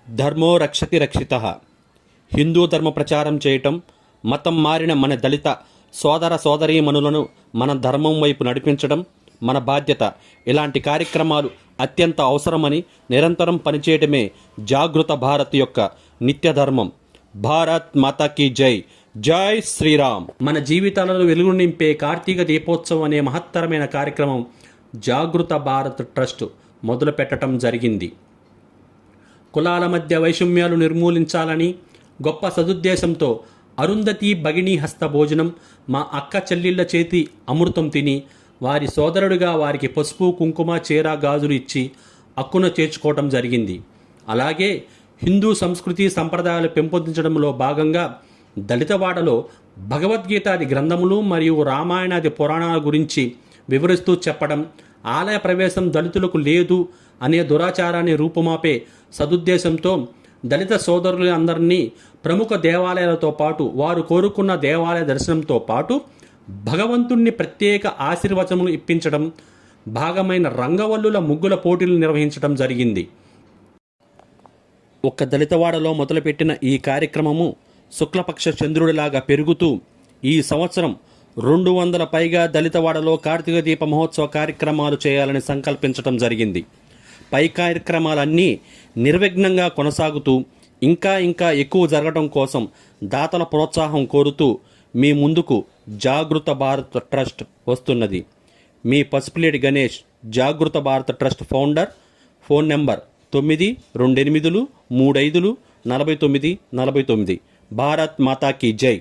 ధర్మో రక్షతి రక్షితః. హిందూ ధర్మ ప్రచారం చేయటం, మతం మారిన మన దళిత సోదర సోదరీమణులను మన ధర్మం వైపు నడిపించడం మన బాధ్యత. ఇలాంటి కార్యక్రమాలు అత్యంత అవసరమని నిరంతరం పనిచేయటమే జాగృత భారత్ యొక్క నిత్య ధర్మం. భారత్ మాతాకి జై. జై శ్రీరామ్. మన జీవితాలలో వెలుగు నింపే కార్తీక దీపోత్సవం అనే మహత్తరమైన కార్యక్రమం జాగృత భారత్ ట్రస్ట్ మొదలు పెట్టడం జరిగింది. కులాల మధ్య వైషమ్యాలు నిర్మూలించాలని గొప్ప సదుద్దేశంతో అరుంధతి భగినీ హస్త భోజనం, మా అక్క చెల్లిళ్ల చేతి అమృతం తిని వారి సోదరుడిగా వారికి పసుపు కుంకుమ చీర గాజులు ఇచ్చి అక్కున చేర్చుకోవటం జరిగింది. అలాగే హిందూ సంస్కృతి సంప్రదాయాలు పెంపొందించడంలో భాగంగా దళితవాడలో భగవద్గీతాది గ్రంథములు మరియు రామాయణాది పురాణాల గురించి వివరిస్తూ చెప్పడం, ఆలయ ప్రవేశం దళితులకు లేదు అనే దురాచారాన్ని రూపుమాపే సదుద్దేశంతో దళిత సోదరులందరినీ ప్రముఖ దేవాలయాలతో పాటు వారు కోరుకున్న దేవాలయ దర్శనంతో పాటు భగవంతుణ్ణి ప్రత్యేక ఆశీర్వచనములు ఇప్పించడం భాగమైన రంగవల్లుల ముగ్గుల పోటీలు నిర్వహించడం జరిగింది. ఒక్క దళితవాడలో మొదలుపెట్టిన ఈ కార్యక్రమము శుక్లపక్ష చంద్రుడిలాగా పెరుగుతూ ఈ సంవత్సరం 200 పైగా దళితవాడలో కార్తీక దీప మహోత్సవ కార్యక్రమాలు చేయాలని సంకల్పించడం జరిగింది. పై కార్యక్రమాలన్నీ నిర్విఘ్నంగా కొనసాగుతూ ఇంకా ఎక్కువ జరగడం కోసం దాతల ప్రోత్సాహం కోరుతూ మీ ముందుకు జాగృత భారత్ ట్రస్ట్ వస్తున్నది. మీ Pasupuleti Ganesh, Jagruta Bharat trust founder. Phone number 9283534949. Bharat మాతాకి జై.